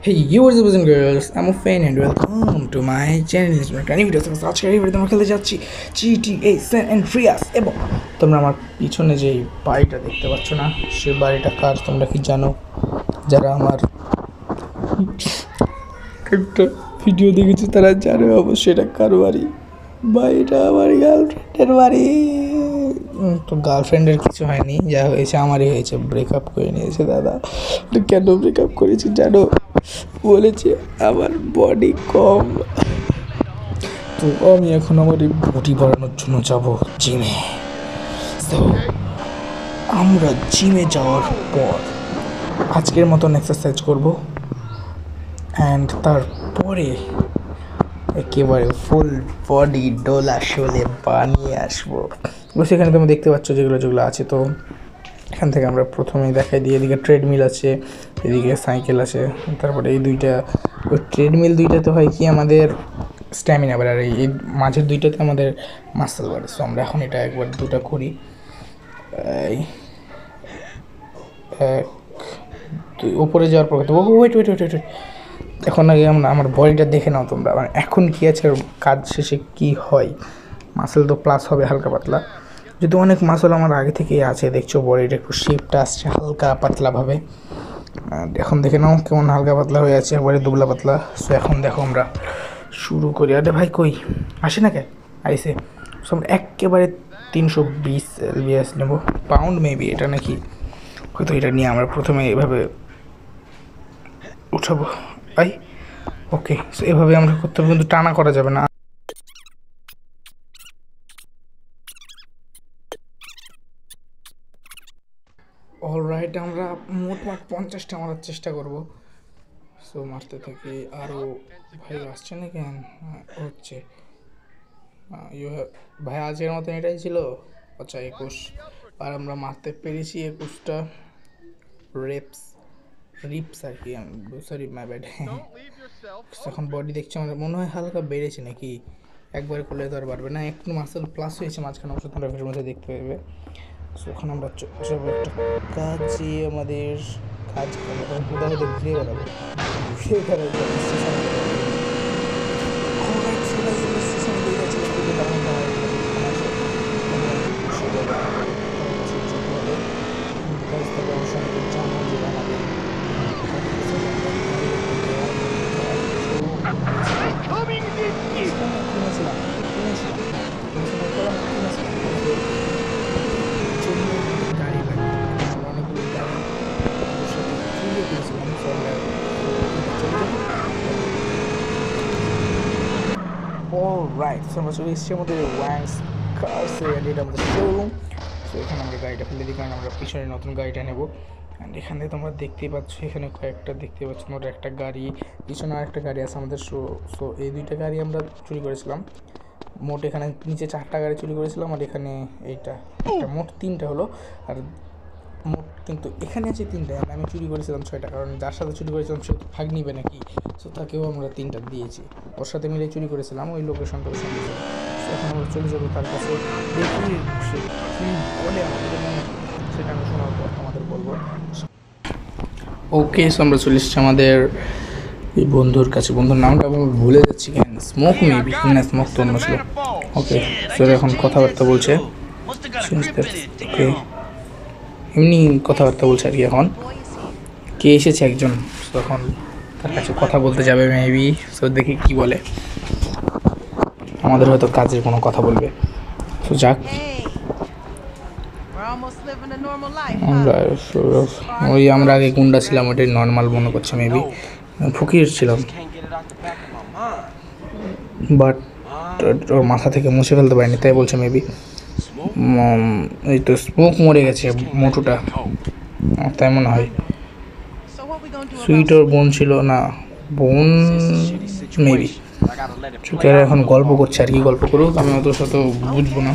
Hey, you boys and girls, I'm a fan and welcome to my channel. Tiny videos of আজকে এই ভিডিওতে আমরা খেলতে যাচ্ছি GTA San Andreas এবং তোমরা আমার পিছনে যে বাড়িটা দেখতে পাচ্ছ না সেই বাড়িটা কার তোমরা কি জানো? যারা আমার একটা ভিডিও দেখেছে তারা জানে অবশ্যই এটা কার বাড়ি। বাড়িটা আমার গার্লফ্রেন্ডের বাড়ি। তো গার্লফ্রেন্ডের কিছু হয়নি, যা হয়েছে আমারই হয়েছে, ব্রেকআপ করে নিয়েছে দাদা। কেন ব্রেকআপ করেছি জানো? বলেছে আমার বডি কম। তো আমি এখন আমার এই বডি বাড়ানোর জন্য যাব জিমে। তো আমরা জিমে যাওয়ার পর আজকের মতন এক্সারসাইজ করব অ্যান্ড তারপরে একেবারে ফুল বডি ডোলা শোলে বানিয়ে আসবো। সেখানে তুমি দেখতে পাচ্ছ যেগুলো আছে। তো এখান থেকে আমরা প্রথমেই দেখাই দিই, এদিকে ট্রেডমিল আছে, এদিকে সাইকেল আছে। তারপরে এই দুইটা, ওই ট্রেডমিল দুইটাতে হয় কি আমাদের স্ট্যামিনা বাড়ে, আর এই মাঝের দুইটাতে আমাদের মাসেল বাড়ে। সো আমরা এখন এটা একবার দুটা করি। এক দুই, উপরে যাওয়ার পর ওয়েট, এখন আগে আমরা আমার বডিটা দেখে নাও তোমরা, মানে এখন কী আছে আর কাজ শেষে কী হয়। মাসেল তো প্লাস হবে হালকা পাতলা, যেহেতু অনেক মাসল আমার আগে থেকেই আছে। দেখছো বডিটা একটু শেপটা আসছে হালকা পাতলাভাবে। এখন দেখে নাও কেমন হালকা পাতলা হয়ে আছে, একবারে দুবলা পাতলা। সো এখন দেখো আমরা শুরু করি। আরে ভাই কই আসে না কে? আইসে। সো আমরা একেবারে 320 LBS নেব, পাউন্ড মেবি এটা নাকি, হয়তো এটা নিয়ে আমরা প্রথমে এভাবে উঠাবো। আই ওকে, সো এভাবে আমরা করতে হবে, কিন্তু টানা করা যাবে না। অলরাইট, আমরা মোট 50টা মারার চেষ্টা করব। সো মারতে থাকি। আরও ভাই আসছে না কেন? হচ্ছে ভাই আজকের মতন এটাই ছিল। আচ্ছা 21, আর আমরা মারতে পেরেছি 21টা রিপস আর কি, সরি মাই ব্যাড। এখন বডি দেখছি আমাদের মনে হয় হালকা বেড়েছে নাকি, একবারে করলে তো আর বাড়বে না, একটু মাসেল প্লাস হয়েছে মাঝখানে, অবশ্য তোমরা ভিডিওর মধ্যে দেখতে পাবে। সো এখন আমরা একটা কাজে আমাদের কাজ হুদাহুদে ঘুরে বেড়াবো, ঘুরে বেড়াবো অলরাইট। সো আমরা চলে এসেছি আমাদের ওয়াংস কার্স এরিয়াটা, আমাদের শোরুম। সো এখানে আমরা গাড়িটা ফেলে দিই, কারণ আমরা পিছনে নতুন গাড়িটা নেবো। অ্যান্ড এখানে তোমরা দেখতেই পাচ্ছ, এখানে কয়েকটা দেখতে পাচ্ছ, মোট একটা গাড়ি, পিছনে আরেকটা গাড়ি আছে আমাদের। সো এই দুইটা গাড়ি আমরা চুরি করেছিলাম। মোট এখানে নিচে 4টা গাড়ি চুরি করেছিলাম, আর এখানে এইটা একটা, মোট 3টা হলো। আর মোট কিন্তু এখানে আছে 3টা, আমি চুরি করেছিলাম 6টা, কারণ যার সাথে চুরি করেছিলাম সে ভাগ নিবে নাকি। সো তাকেও আমরা 3টা দিয়েছি, ওর সাথে মিলে চুরি করেছিলাম ওই লোকেশনটা। এখন আমরা চলে যাবো তার কাছে, দেখি সে কী বলে আমাদের, সেটা আমি শোনার পর তোমাদের বলবো। ওকে, সো আমরা চলে এসেছি আমাদের এই বন্ধুর কাছে। বন্ধুর নামটা আমি ভুলে যাচ্ছি কেন, স্মোক মেবি না, স্মোক তো অন্য ছিল। ওকে, সো এখন কথাবার্তা বলছে, ওকে এমনি কথাবার্তা বলছে আর কি। এখন কে এসেছে একজন, তখন তার কাছে কথা বলতে যাবে মেবি। সো দেখি কি বলে, আমাদের হয়তো কাজের কোনো কথা বলবে। সো যাক, আমরা আগে গুন্ডা ছিলাম, ওটাই নর্মাল মনে করছে মেবি, ফকির ছিলাম, বাট ওর মাথা থেকে মুছে ফেলতে পারিনি, তাই বলছে মেবি। এই তো স্মোক মরে গেছে মোটুটা, তাই মনে হয়। সুইট ওর বোন ছিল না, বোন মেবি। চুকেরা এখন গল্প করছে, আর কি গল্প করুক, আমি অত শত বুঝবো না,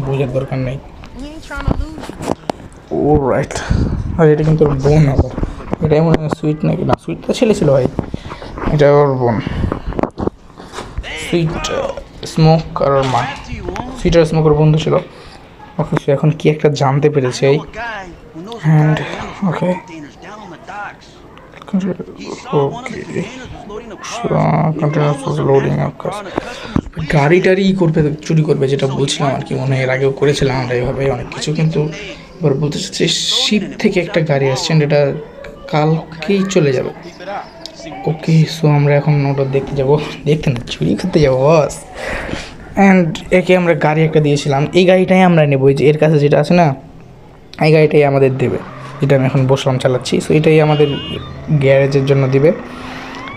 বোঝার দরকার নেই। ও রাইট, আর এটা কিন্তু ওর বোন আবার, এটাই মনে হয় সুইট নাকি, না সুইট তো ছেলে ছিল ভাই, এটা ওর বোন। সুইট স্মোক আর ওর মা, সুইট আর স্মোক ওর বন্ধু ছিল। ওকে, সে এখন কি একটা জানতে পেরেছে এই, and okay okay container loading গাড়ি টাড়ি করবে, চুরি করবে, যেটা বলছিলাম আর কি, মনে হয় এর আগেও করেছিলাম আমরা এইভাবে অনেক কিছু। কিন্তু এবার বলতে চাচ্ছি শিপ থেকে একটা গাড়ি আসছেন, এটা কালকেই চলে যাবে। ওকে, সো আমরা এখন ওটা দেখতে যাবো, দেখতে না চুরি করতে যাবো বস। অ্যান্ড একে আমরা গাড়ি একটা দিয়েছিলাম, এই গাড়িটাই আমরা নেবো, যে এর কাছে যেটা আছে না, এই গাড়িটাই আমাদের দেবে, যেটা আমি এখন বসলাম চালাচ্ছি। সো এটাই আমাদের গ্যারেজের জন্য দিবে।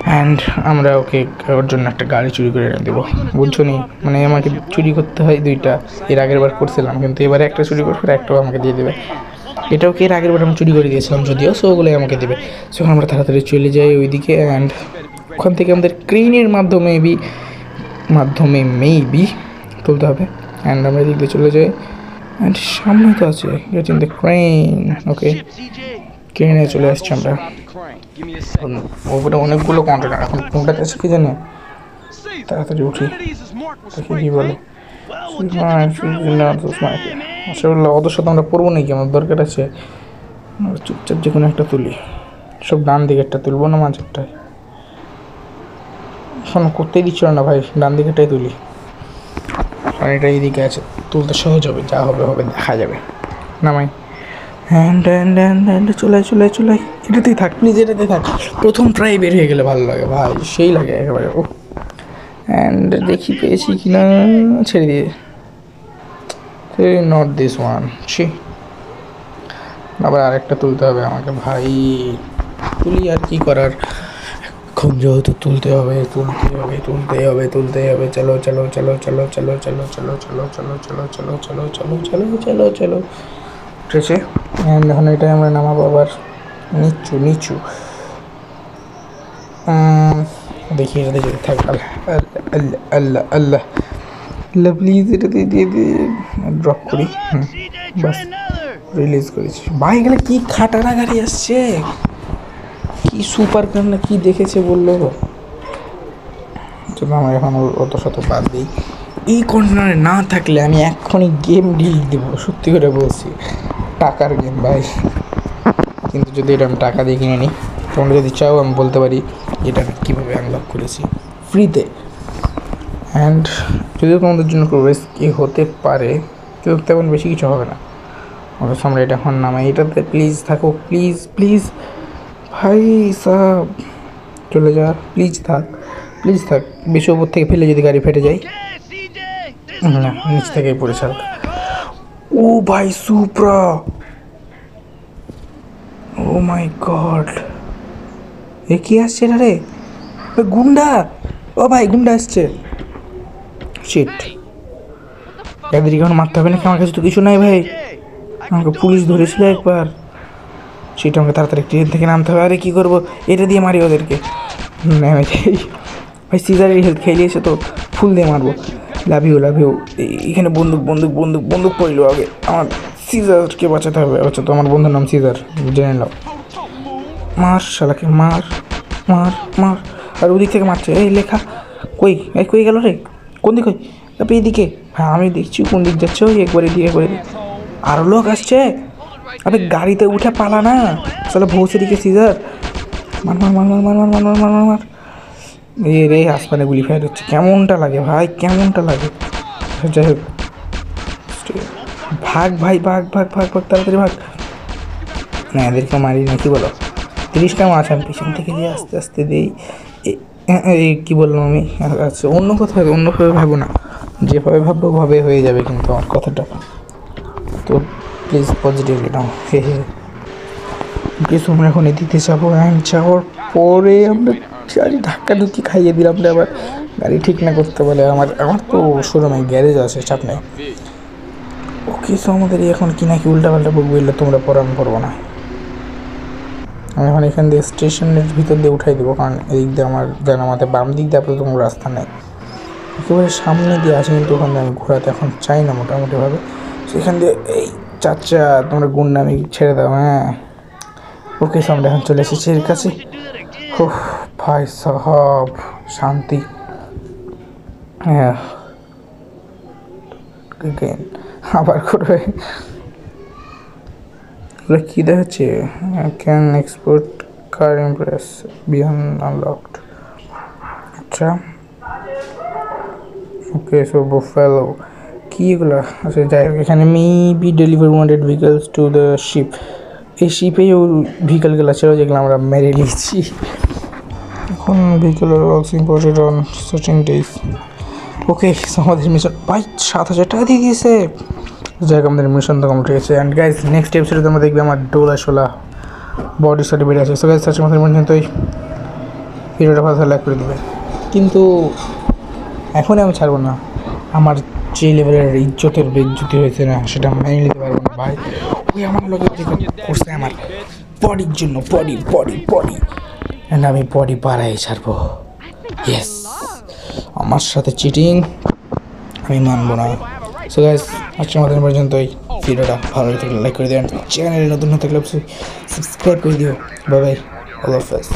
অ্যান্ড আমরা ওকে ওর জন্য একটা গাড়ি চুরি করে এনে দেবো, বুঝছো নি? মানে আমাকে চুরি করতে হয় দুইটা, এর আগের বার করছিলাম, কিন্তু এবারে একটা চুরি করে একটাও আমাকে দিয়ে দেবে। এটাও কি এর আগের বার আমি চুরি করে দিয়েছিলাম যদিও, সো ওগুলোই আমাকে দেবে। সো আমরা তাড়াতাড়ি চলে যাই ওইদিকে, অ্যান্ড ওখান থেকে আমাদের ক্রেনের মাধ্যমে মেবি তুলতে হবে। অ্যান্ড আমরা এদিক দিয়ে চলে যাই, অ্যান্ড সামনে তো আছে গেট ইন দ্য ক্রেন। ওকে, ক্রেনে চলে আসছি আমরা। ওপরে অনেকগুলো কন্টেনার, এখন কোনটাতে আছে কি জানে, তাড়াতাড়ি উঠি দেখি কী বলে। আসলে ওদের সাথে আমরা পড়বো নাকি, আমার দরকার আছে। চুপচাপ যে কোনো একটা তুলি, সব ডান দিকেরটা তুলবো না মাঝেরটায়, শোনো করতেই দিচ্ছিল না ভাই, ডান দিকেরটাই তুলি, আর এটা এইদিকে আছে, তুলতে সহজ হবে, যা হবে হবে দেখা যাবে। নামাই, হ্যান্ড হ্যান্ড হ্যান্ড হ্যান্ড চলে এটাতেই থাক প্লিজ, এটাতেই থাক। প্রথম ট্রাই বের হয়ে গেলে ভালো লাগে ভাই, সেই লাগে একেবারে। ও অ্যান্ড দেখি পেয়েছি কি না, ছেড়ে দিয়ে, নট দিস ওয়ান, ছি, আবার আরেকটা তুলতে হবে আমাকে ভাই। তুলি আর কি করার, খুব যেহেতু তুলতে হবে। চলো উঠেছে। অ্যান্ড এখন এটাই আমরা নামাবো আবার নিচু। দেখি এটাতে যদি থাক, আল্লাহ আল্লাহ প্লিজ এটাতে দিয়ে ড্রপ করি। বাস রিলিজ করেছি ভাই। গেলে কি খাটারা গাড়ি আসছে, কি সুপার কার না কি দেখেছে বললো। চলো আমার এখন অত শত বাদ দিই। এই কন্টেনারে না থাকলে আমি এখনই গেম ডিলিট দেবো, সত্যি করে বলছি, টাকার গেম ভাই। কিন্তু যদি এটা আমি টাকা দিয়ে কিনে নিই, তোমরা যদি চাও আমি বলতে পারি এটা আমি কীভাবে আনলক করেছি ফ্রিতে। অ্যান্ড যদিও তোমাদের জন্য খুব রিস্কি হতে পারে, কিন্তু তেমন বেশি কিছু হবে না। ওদের সামনে এটা এখন নামাই, এটাতে প্লিজ থাকো, প্লিজ ভাই সাব, চলে যা, প্লিজ থাক বেশি ওপর থেকে ফেলে যদি গাড়ি ফেটে যায়, না নিচ থেকেই পড়ে ছাড়। ও ভাই সুপ্রা, ও মাই গড, এ কি আসছে না রে, গুন্ডা, ও ভাই গুন্ডা আসছে, শিট, এদের এখন মারতে হবে নাকি, আমার কাছে তো কিছু নাই ভাই, আমাকে পুলিশ ধরেছিল একবার, সেটা আমাকে তাড়াতাড়ি ট্রেন থেকে নামতে হবে। আরে কী করবো, এটা দিয়ে মারি ওদেরকে, নেমে যাই ভাই। সিজারের হেলথ খেয়ে এসে তো ফুল দিয়ে মারবো। লাভ ইউ এখানে বন্দুক পড়লো আগে, আমার সিজারকে বাঁচাতে হবে। আচ্ছা, তো আমার বন্ধুর নাম সিজার, জেনে নাও। মার শালাকে, মার। আর ওদিক থেকে মারছে, এই লেখা কই গেল রে, কোন দিক, আপনি এদিকে, হ্যাঁ আমি দেখছি কোন দিক যাচ্ছে, ওই একবার এদিকে আরও লোক আসছে। আরে গাড়িতে উঠে পালা না, চলো ভৌসে দিকে সিজার, মার রে, আসমানে গুলি ফায়ার হচ্ছে, কেমনটা লাগে ভাই, যাই হোক, ভাগ তাড়াতাড়ি ভাগ। না এদেরকে মারি না, কি বলো, 30টা মাছ আমি পিছন থেকে দিয়ে আস্তে দিই। এই কী বললাম আমি, আচ্ছা অন্যভাবে ভাবো না, যেভাবে ভাববো ভাবে হয়ে যাবে কিন্তু আমার কথাটা, তো প্লিজ পজিটিভলি নাও। প্লিজ আমরা এখন এদিকে যাবো, যাওয়ার পরে আমরা ধাক্কা ধুক্কি খাইয়ে দিলাম, আবার গাড়ি ঠিক না করতে বলে। আমার তো শোরুমে গ্যারেজ আছে, চাপ নেই। ওকে, সো আমাদের এখন কি নাকি উল্টাপাল্টা বুক বললে তোমরা পরে আমি পড়বো না। আমি এখন এখান দিয়ে স্টেশনের ভিতর দিয়ে উঠাই দেবো, কারণ এদিক দিয়ে আমার জানা মতে বাম দিক দিয়ে আপাতত কোনো রাস্তা নেই, একেবারে সামনে দিয়ে আসে, কিন্তু ওখানে আমি ঘোরাতে এখন চাই না মোটামুটিভাবে। সেখান দিয়ে এই চাচা তোমরা গুন্ডা আমি ছেড়ে দাও, হ্যাঁ। ওকে, সো আমরা এখন চলে এসেছি এর কাছে। ও ভাই সাহাব, শান্তি। হ্যাঁ, আবার করবে, কী দেখাচ্ছে, can export car Impress Bihan unlocked. আচ্ছা ওকে, সো বুফালো কি এগুলো? আচ্ছা যাই হোক, এখানে maybe deliver wanted vehicles to the ship. এই শিপেই ওর ভেহিকলগুলো ছিল যেগুলো আমরা মেরে নিয়েছি। এখন ভেহিকল আর also imported on searching days. Okay, আমাদের মিশন ভাই 7,000 টাকা দিয়ে দিয়েছে। যাই হোক, আমাদের মিশন তো কমপ্লিট হয়েছে। অ্যান্ড গাইজ নেক্সট এপিসোডে তোমরা দেখবে আমার ডোলা শোলা বডি সার্টি বেড়ে আছে। সো গাইজ আজকের মতো পর্যন্তই। ভিডিওটা ভালো লাইক করে দেবে, কিন্তু এখনই আমি ছাড়বো না। আমার যে লেভেলের ইজ্জতের বেজ্জতি হয়েছে না, সেটা মেনে নিতে পারবো না ভাই। ওই আমার লোক করছে আমার বডির জন্য, বডি বডি বডি, অ্যান্ড আমি বডি বাড়াই ছাড়বো। ইয়েস, আমার সাথে চিটিং আমি মানবো না। সো গাইস আজকের মতো পর্যন্তই। ভিডিওটা ভালো লাগলে লাইক করে দেবেন, চ্যানেলে নতুন হতে থাকলে সাবস্ক্রাইব করে দিও। বাই বাই, আল্লাহ হাফেজ।